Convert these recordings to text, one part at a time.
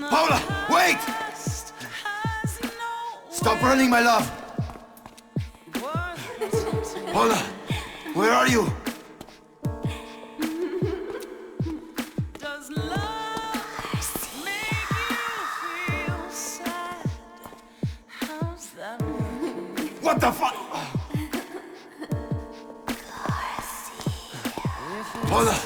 Paula, wait! Stop running, my love! Paula, where are you? What the fuck? Paula!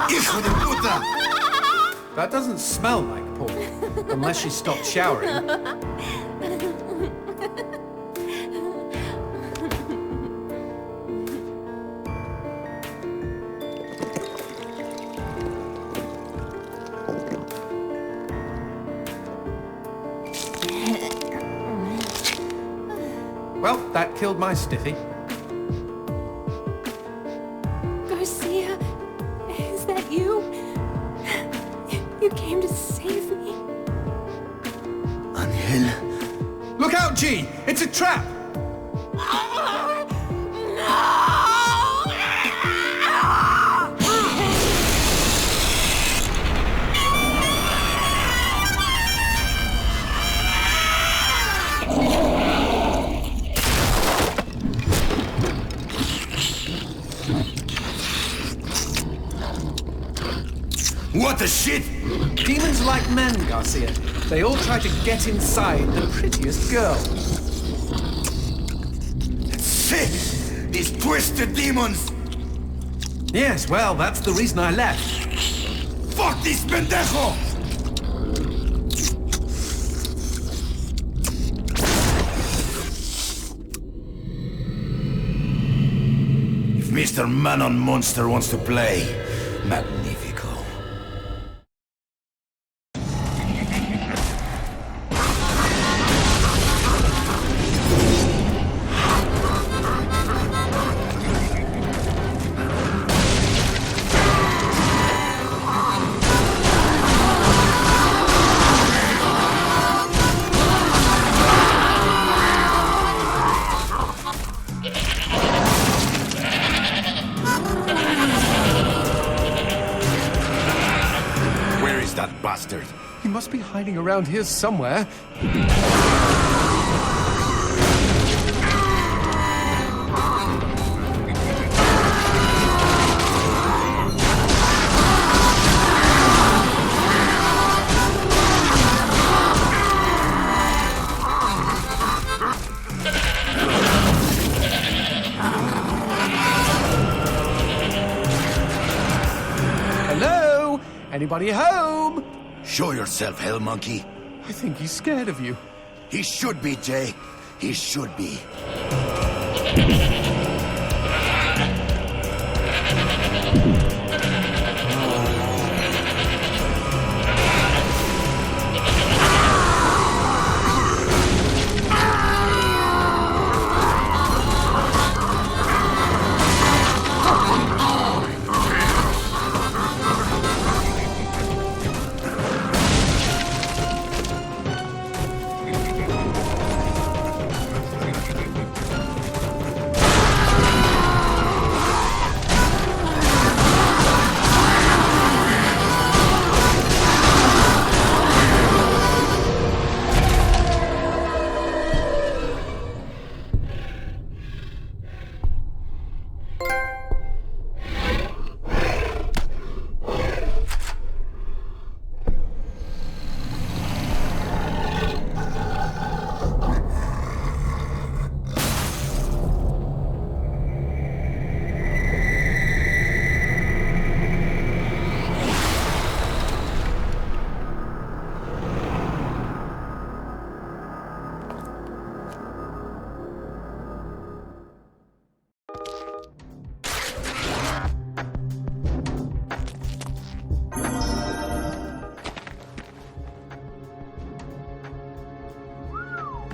Hijo de puta! That doesn't smell like Paul, unless she stopped showering. Well, that killed my stiffy. Garcia, is that you? You came to save me? Angel? Look out, G! It's a trap! What the shit? Demons like men, Garcia. They all try to get inside the prettiest girl. Sick! These twisted demons! Yes, well, that's the reason I left. Fuck this pendejo! If Mr. Man-on Monster wants to play, magnifico. That bastard. He must be hiding around here somewhere. Hello? Anybody home? Show yourself, hell monkey. I think he's scared of you. He should be, Jay. He should be.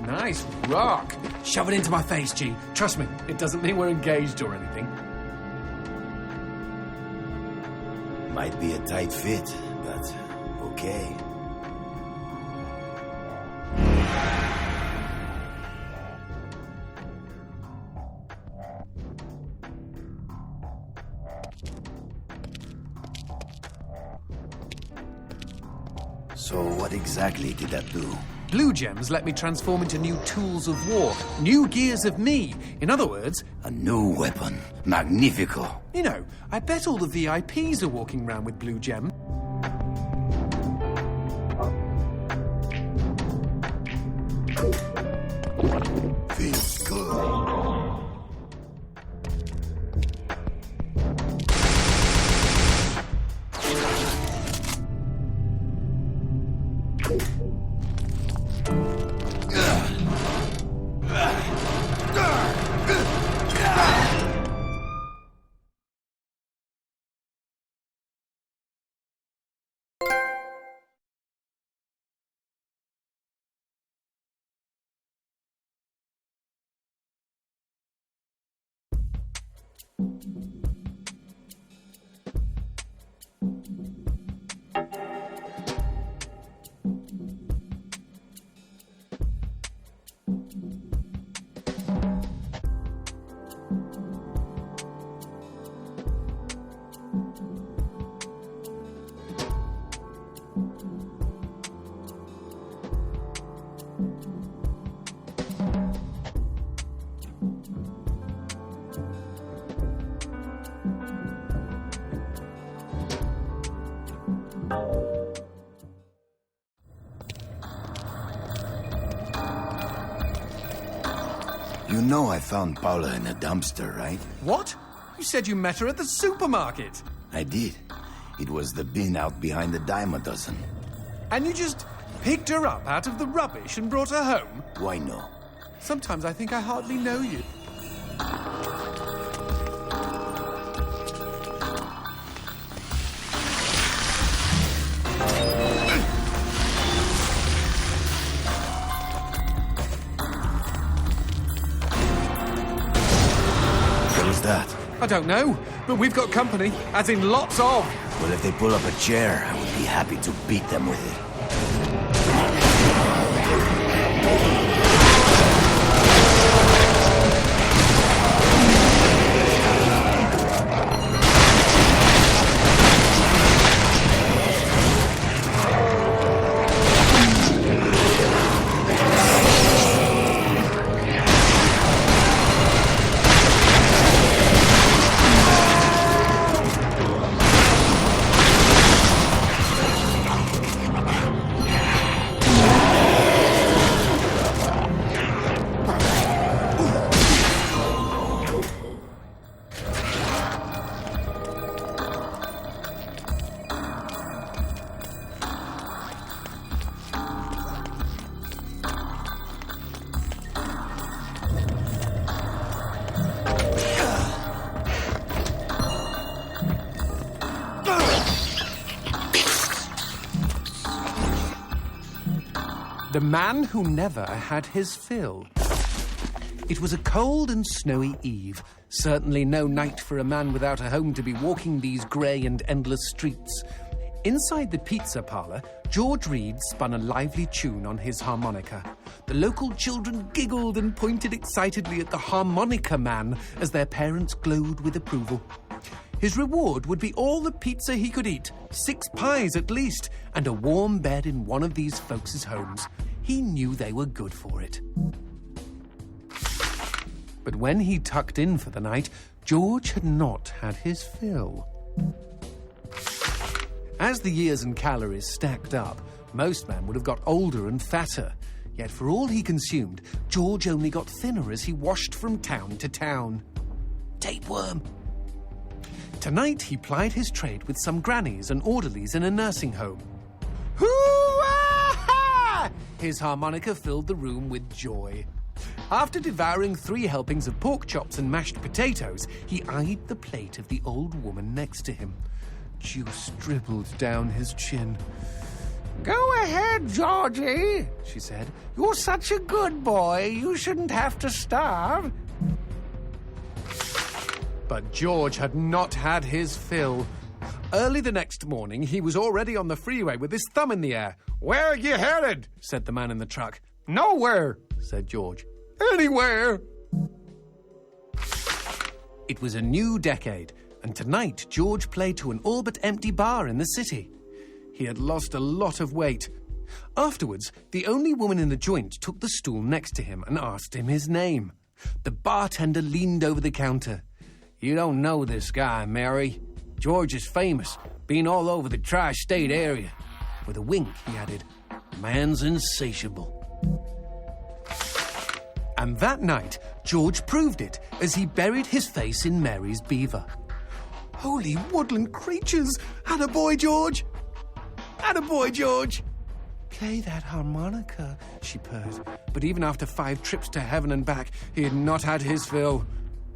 Nice rock. Shove it into my face, G. Trust me, it doesn't mean we're engaged or anything. Might be a tight fit, but okay. So what exactly did that do? Blue gems let me transform into new tools of war, new gears of me. In other words, A new weapon. Magnifico. you know, I bet all the VIPs are walking around with blue gem. Feels good. You know I found Paula in a dumpster, right? What? You said you met her at the supermarket. I did. It was the bin out behind the dime a dozen. And you just picked her up out of the rubbish and brought her home? Why no? Sometimes I think I hardly know you. What was that? I don't know, but we've got company, as in lots of. Well, if they pull up a chair, I would be happy to beat them with it. The man who never had his fill. It was a cold and snowy eve. Certainly no night for a man without a home to be walking these grey and endless streets. Inside the pizza parlour, George Reed spun a lively tune on his harmonica. The local children giggled and pointed excitedly at the harmonica man as their parents glowed with approval. His reward would be all the pizza he could eat, 6 pies at least, and a warm bed in one of these folks' homes. He knew they were good for it. But when he tucked in for the night, George had not had his fill. As the years and calories stacked up, most men would have got older and fatter. Yet for all he consumed, George only got thinner as he washed from town to town. Tapeworm. Tonight he plied his trade with some grannies and orderlies in a nursing home. Hoo-ah-ha! His harmonica filled the room with joy. After devouring 3 helpings of pork chops and mashed potatoes, he eyed the plate of the old woman next to him. Juice dribbled down his chin. Go ahead, Georgie, she said. You're such a good boy. You shouldn't have to starve. But George had not had his fill. Early the next morning, he was already on the freeway with his thumb in the air. Where are you headed? Said the man in the truck. Nowhere, said George. Anywhere. It was a new decade, and tonight George played to an all but empty bar in the city. He had lost a lot of weight. Afterwards, the only woman in the joint took the stool next to him and asked him his name. The bartender leaned over the counter. You don't know this guy, Mary. George is famous, been all over the tri-state area. With a wink, he added, man's insatiable. And that night, George proved it as he buried his face in Mary's beaver. Holy woodland creatures! Attaboy, George! Attaboy, George! Play that harmonica, she purred. But even after 5 trips to heaven and back, he had not had his fill.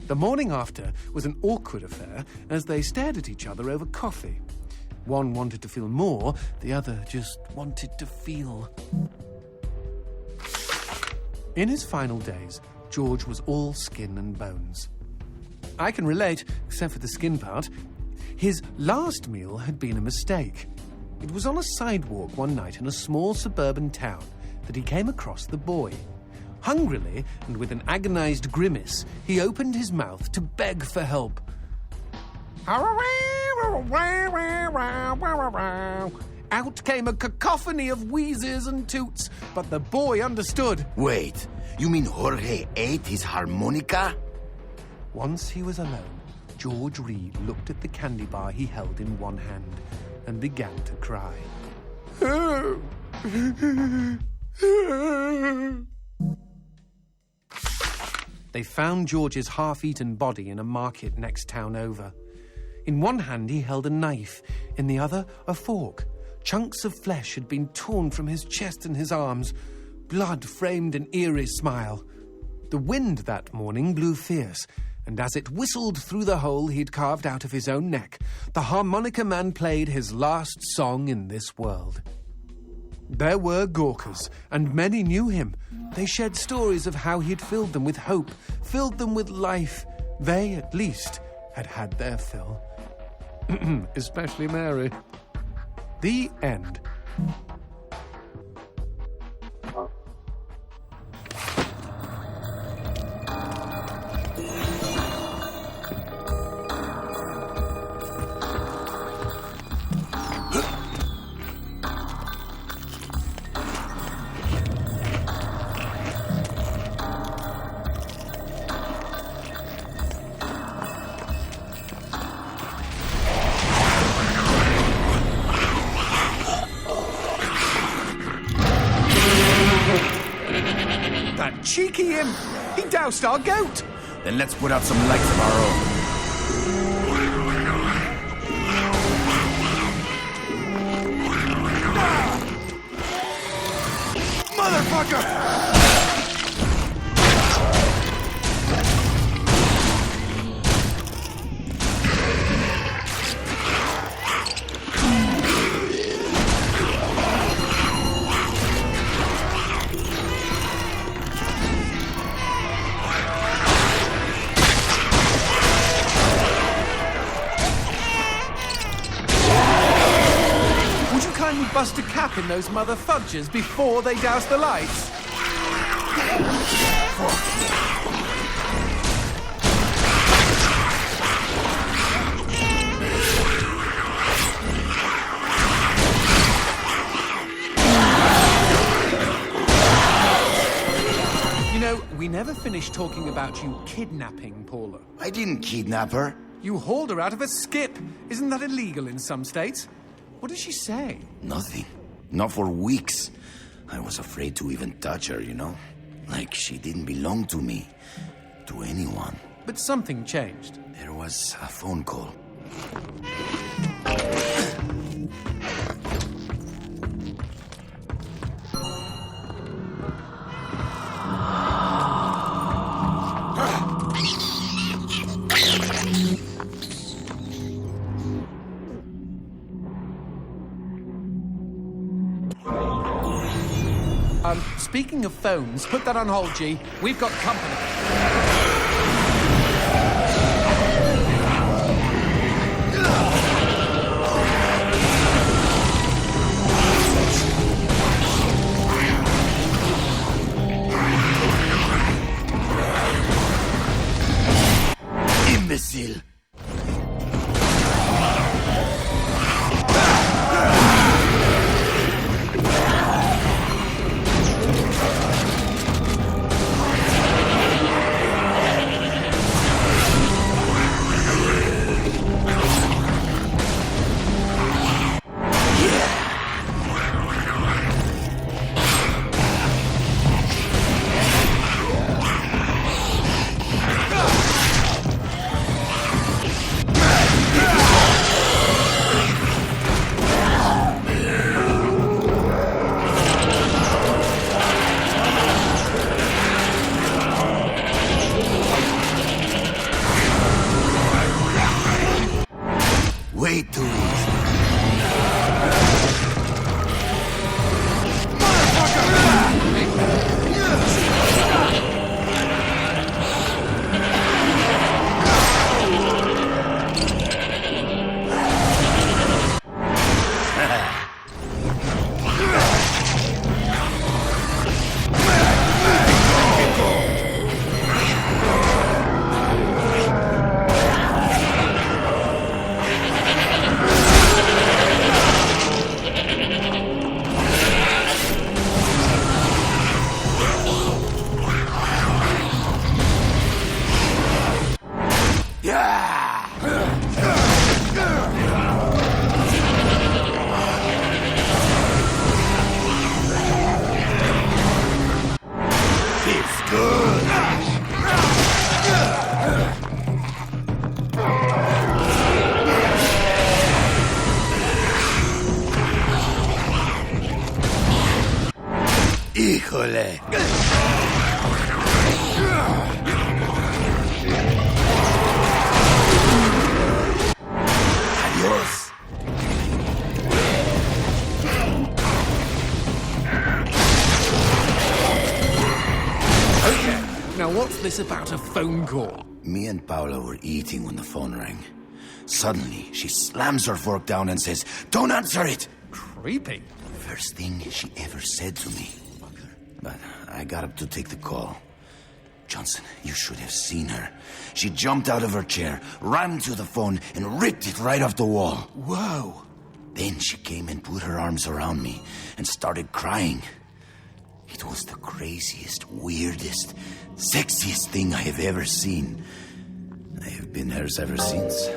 The morning after was an awkward affair as they stared at each other over coffee. One wanted to feel more, the other just wanted to feel. In his final days, George was all skin and bones. I can relate, except for the skin part. His last meal had been a mistake. It was on a sidewalk one night in a small suburban town that he came across the boy. Hungrily, and with an agonized grimace, he opened his mouth to beg for help. Out came a cacophony of wheezes and toots, but the boy understood. Wait, you mean Jorge ate his harmonica? Once he was alone, George Reed looked at the candy bar he held in one hand and began to cry. They found George's half-eaten body in a market next town over. In one hand he held a knife, in the other a fork. Chunks of flesh had been torn from his chest and his arms. Blood framed an eerie smile. The wind that morning blew fierce, and as it whistled through the hole he'd carved out of his own neck, the harmonica man played his last song in this world. There were Gawkers, and many knew him. They shared stories of how he'd filled them with hope, filled them with life. They, at least, had had their fill. Especially Mary. The end. That cheeky imp! He doused our goat! Then let's put out some lights of our own. Motherfucker! Bust a cap in those mother fudgers before they douse the lights. You know, we never finished talking about you kidnapping Paula. I didn't kidnap her. You hauled her out of a skip. Isn't that illegal in some states? What did she say? Nothing. Not for weeks. I was afraid to even touch her, you know? Like she didn't belong to me. To anyone. But something changed. There was a phone call. Speaking of phones, put that on hold, G. We've got company. Imbecile! Way too easy. It's good. Híjole. Adiós. Now, what's this about a phone call? Me and Paula were eating when the phone rang. Suddenly, she slams her fork down and says, "Don't answer it!" Creepy. First thing she ever said to me. But I got up to take the call. Johnson, you should have seen her. She jumped out of her chair, ran to the phone, and ripped it right off the wall. Whoa. Then she came and put her arms around me and started crying. It was the craziest, weirdest, sexiest thing I have ever seen. I have been hers ever since.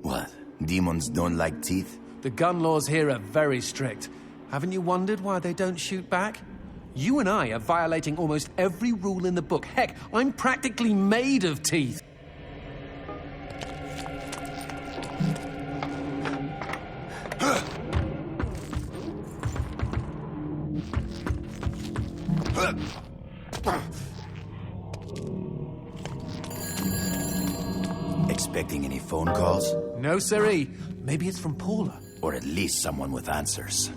What? Demons don't like teeth? The gun laws here are very strict. Haven't you wondered why they don't shoot back? You and I are violating almost every rule in the book. Heck, I'm practically made of teeth. Expecting any phone calls? No, siree. Maybe it's from Paula. Or at least someone with answers.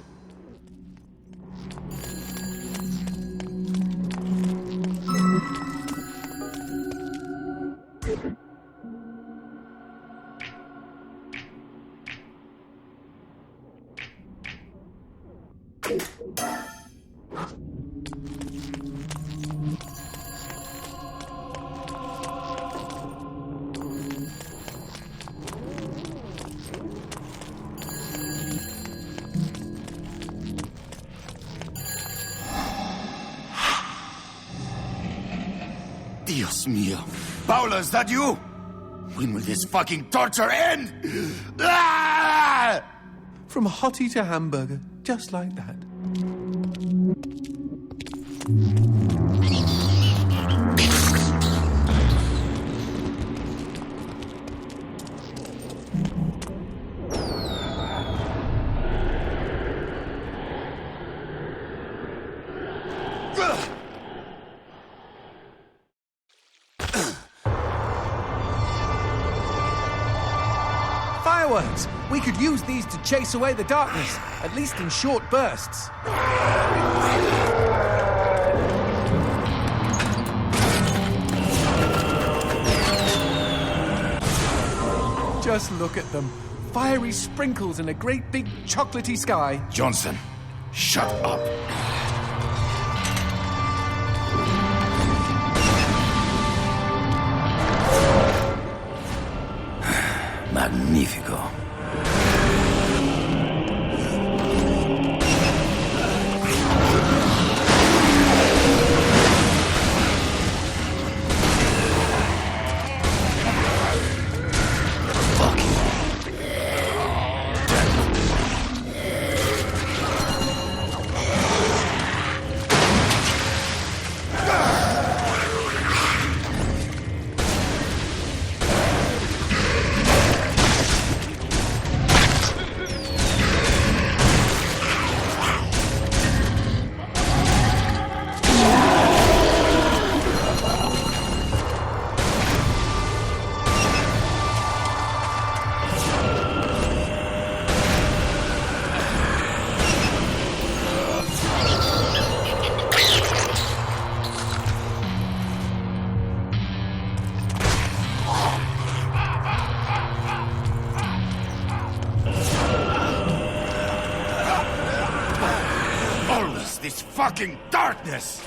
Dios mío. Paula, is that you? When will this fucking torture end? Ah! From hottie to hamburger, just like that. Fireworks! We could use these to chase away the darkness, at least in short bursts. Just look at them. Fiery sprinkles in a great big chocolatey sky. Johnson, shut up. Magnifico. Fuck you. This fucking darkness!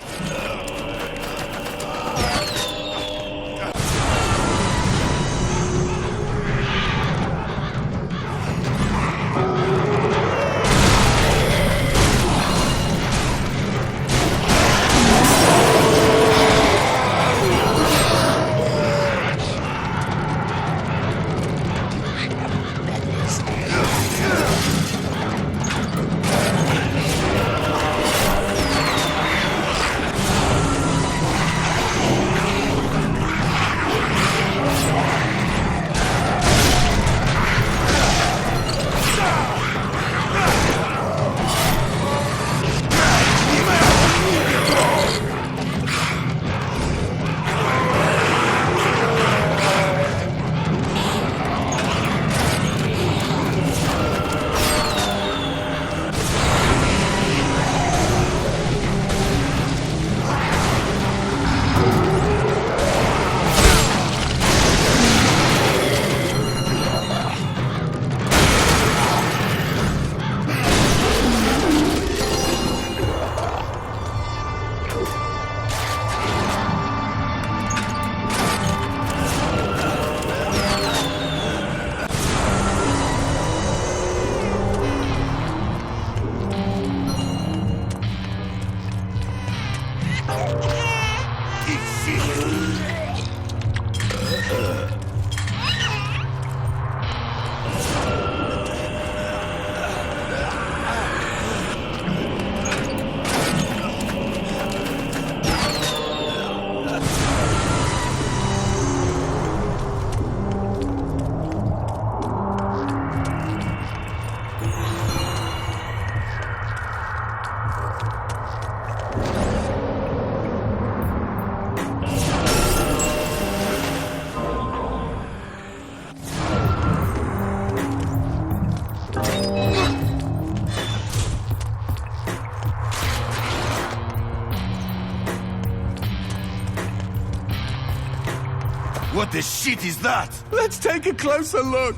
What the shit is that? Let's take a closer look.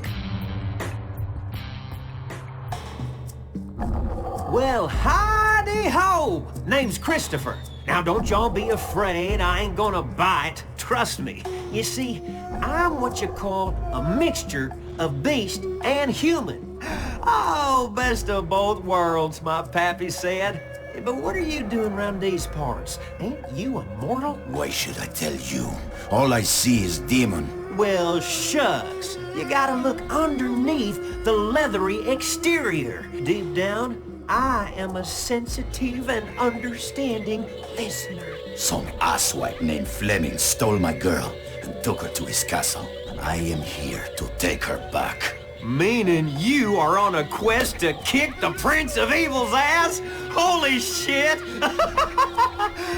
Well, howdy-ho! Name's Christopher. Now, don't y'all be afraid. I ain't gonna bite. Trust me. You see, I'm what you call a mixture of beast and human. Oh, best of both worlds, my pappy said. But what are you doing around these parts? Ain't you a mortal? Why should I tell you? All I see is demon. Well, shucks. You gotta look underneath the leathery exterior. Deep down, I am a sensitive and understanding listener. Some asswipe named Fleming stole my girl and took her to his castle. I am here to take her back. Meaning you are on a quest to kick the Prince of Evil's ass? Holy shit!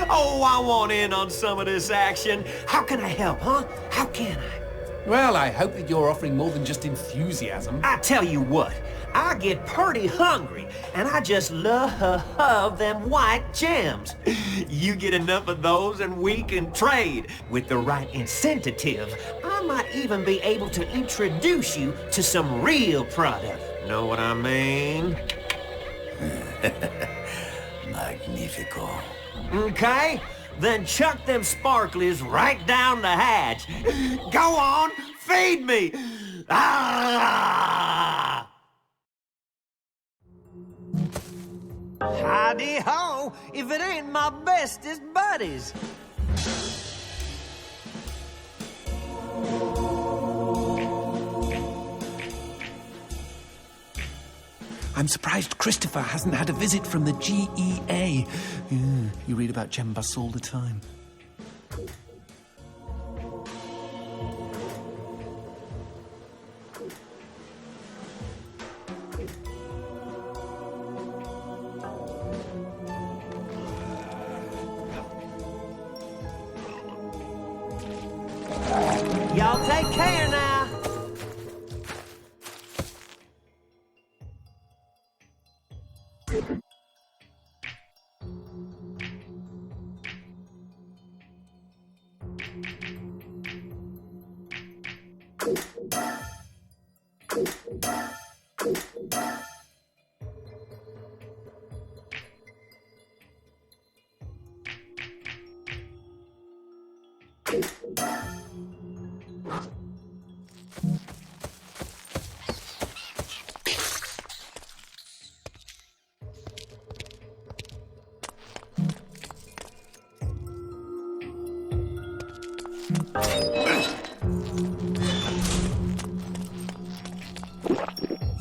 Oh, I want in on some of this action. How can I help, huh? How can I? Well, I hope that you're offering more than just enthusiasm. I tell you what, I get pretty hungry, and I just love them white gems. You get enough of those and we can trade. With the right incentive, I might even be able to introduce you to some real product. Know what I mean? Magnifico. Okay, then chuck them sparklies right down the hatch. Go on, feed me! Ah! Howdy-ho, if it ain't my bestest buddies. I'm surprised Christopher hasn't had a visit from the GEA. You read about gem busts all the time. Y'all take care now.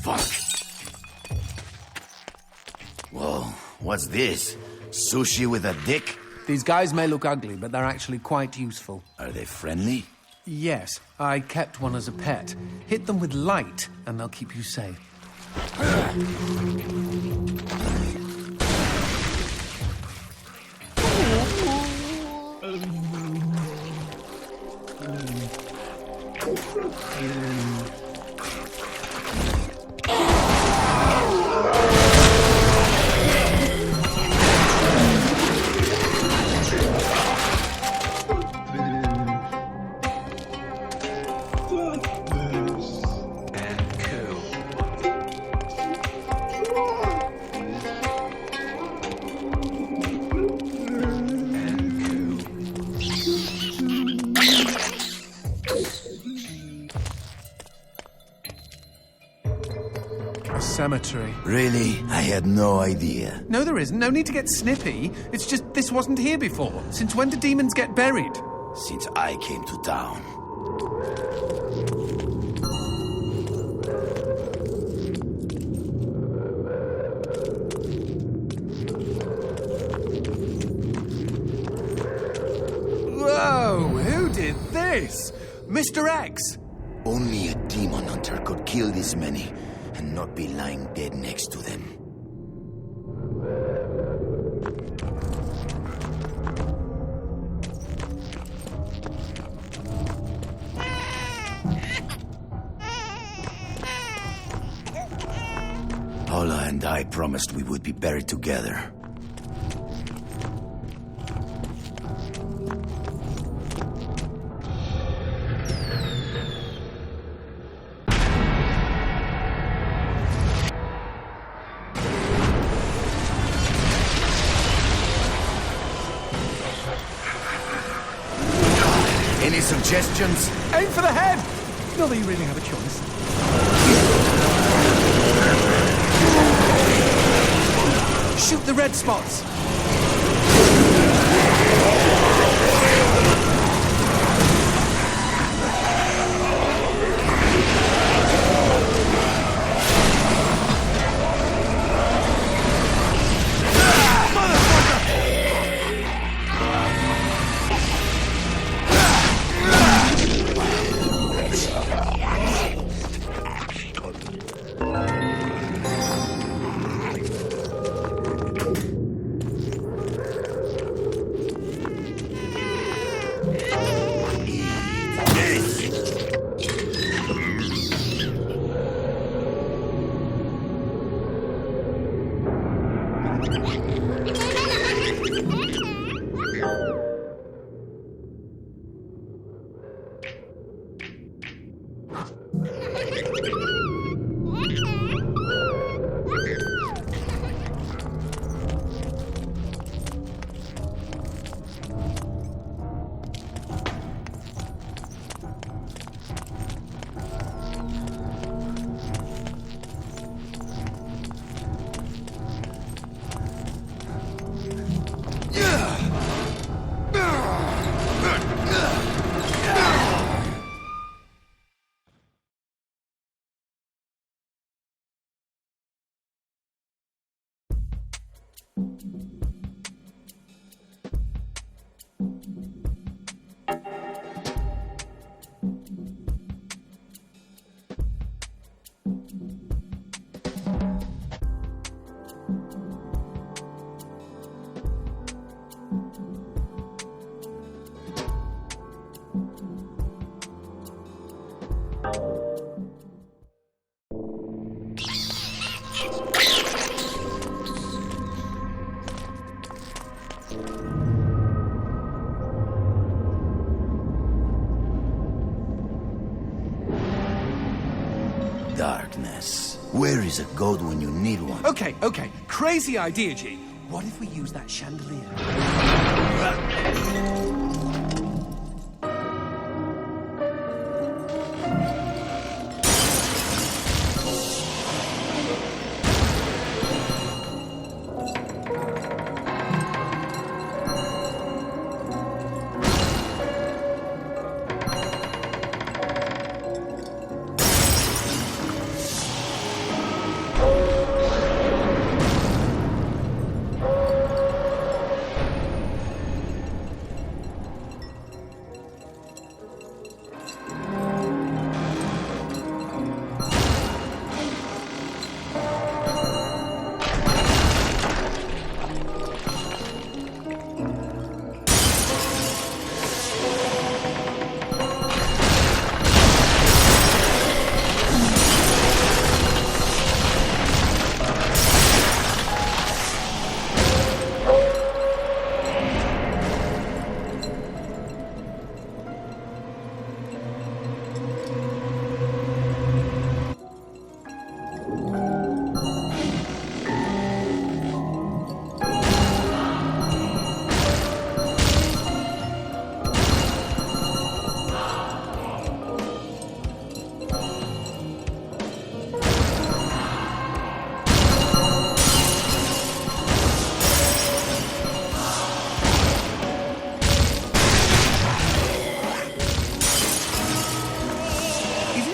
Fuck. Whoa, what's this? Sushi with a dick? These guys may look ugly, but they're actually quite useful. Are they friendly? Yes, I kept one as a pet. Hit them with light, and they'll keep you safe. Cemetery. Really? I had no idea. No, there isn't. No need to get snippy. It's just this wasn't here before. Since when do demons get buried? Since I came to town. Whoa! Who did this? Mr. X! Only a demon hunter could kill this many and not be lying dead next to them. Paula and I promised we would be buried together. Any suggestions? Aim for the head! Not that you really have a choice. Shoot the red red spots. Darkness. Where is a god when you need one? Okay. Crazy idea, G. What if we use that chandelier?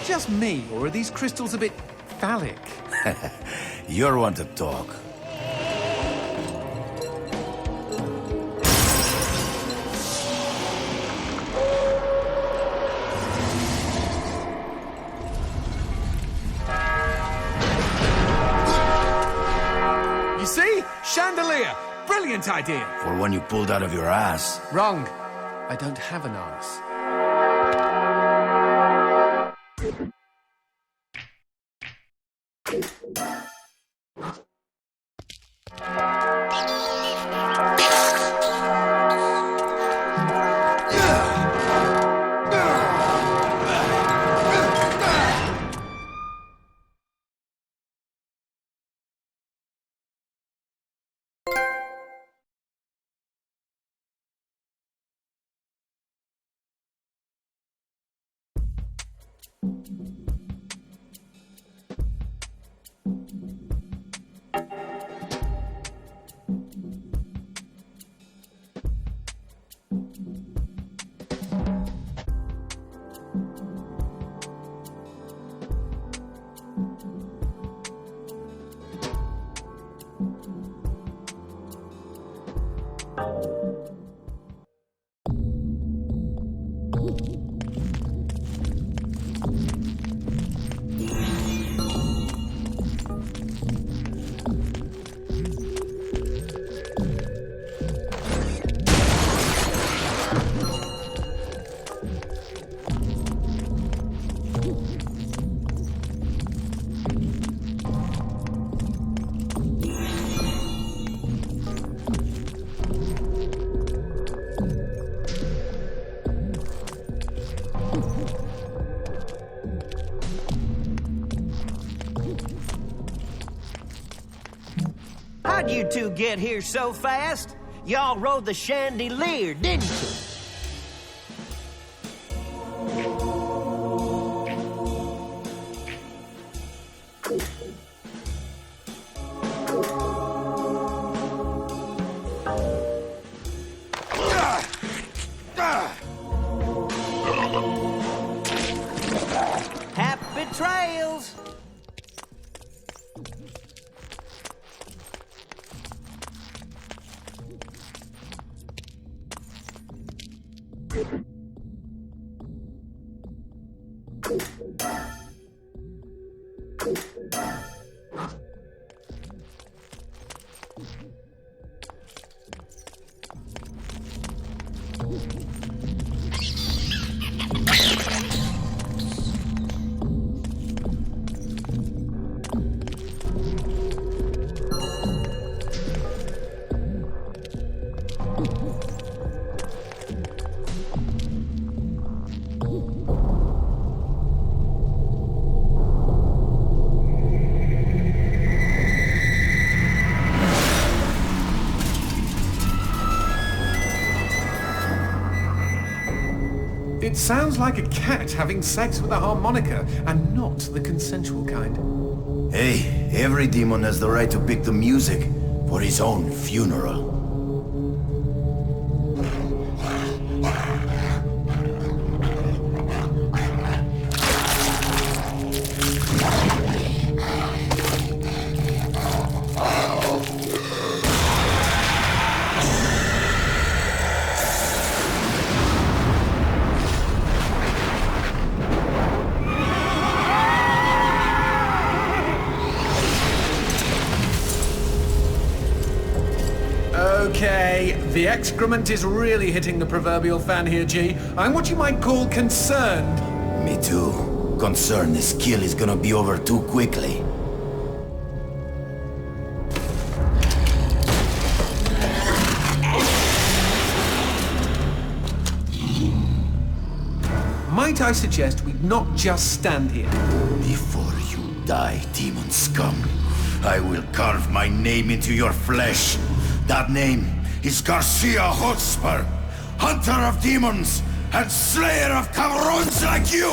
Just me, or are these crystals a bit phallic? You're one to talk. You see? Chandelier! Brilliant idea! For when you pulled out of your ass. Wrong. I don't have an arse. How'd you two get here so fast? Y'all rode the chandelier, didn't you? Happy trails! It sounds like a cat having sex with a harmonica, and not the consensual kind. Hey, every demon has the right to pick the music for his own funeral. Okay, the excrement is really hitting the proverbial fan here, G. I'm what you might call concerned. Me too. Concerned this kill is gonna be over too quickly. Might I suggest we not just stand here? Before you die, demon scum, I will carve my name into your flesh. That name is Garcia Hotspur, hunter of demons and slayer of cabrons like you!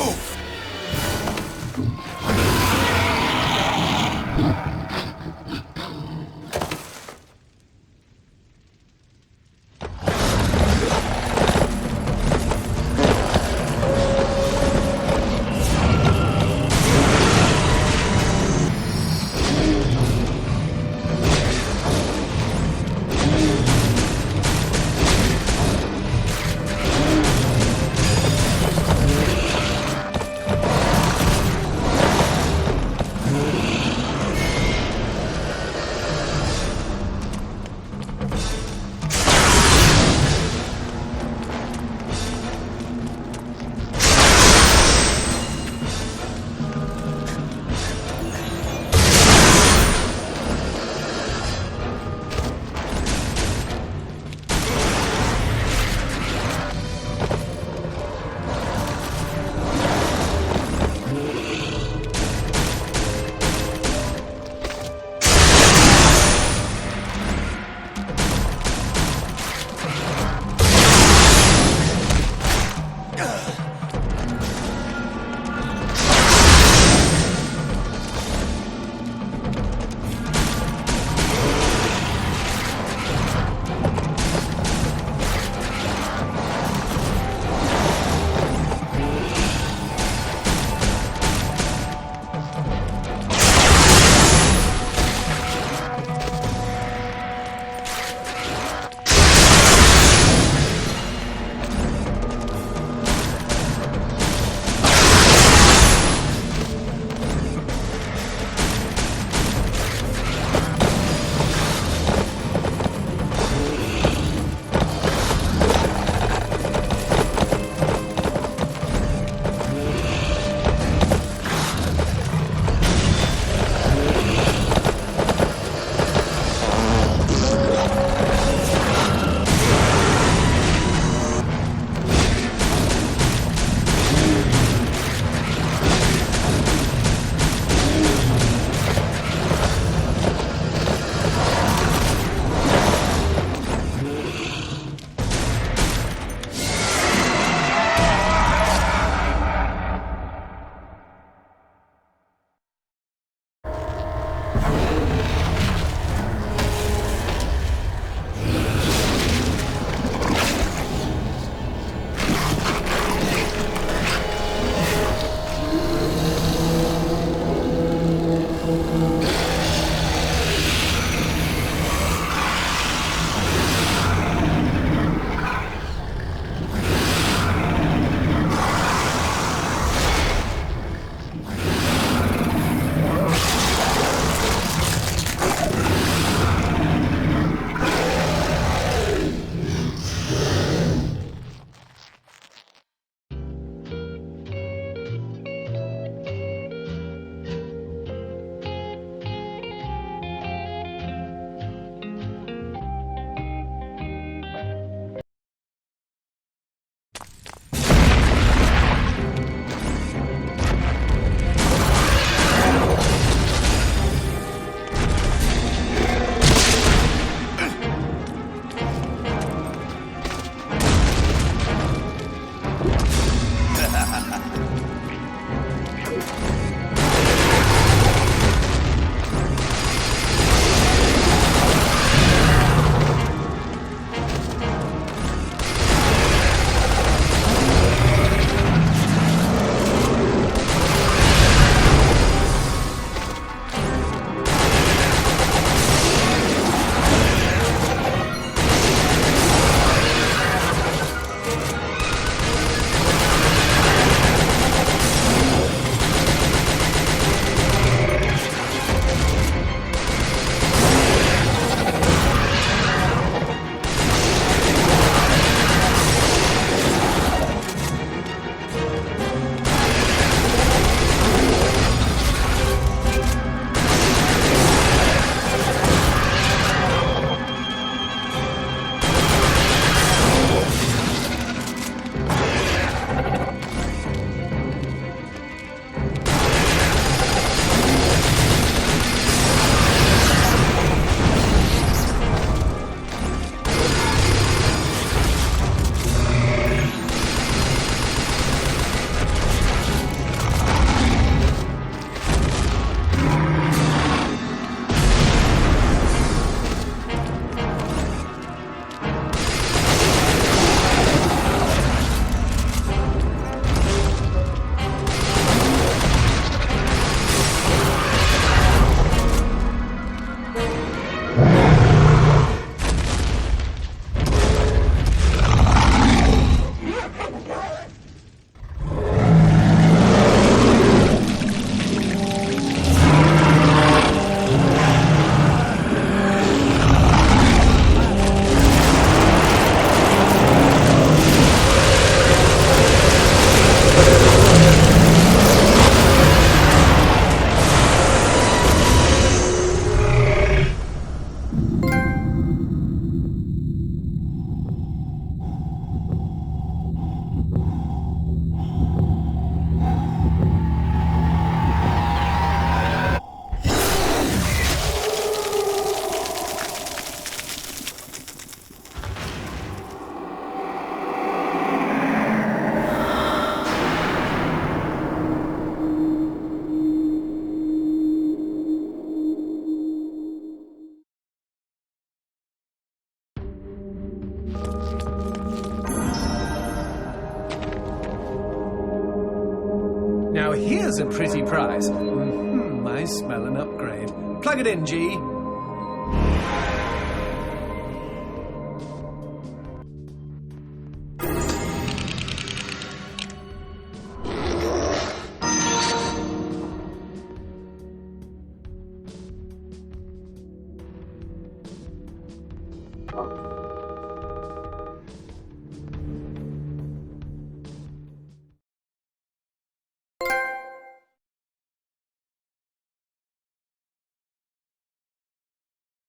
That's a pretty price. I smell an upgrade. Plug it in, G.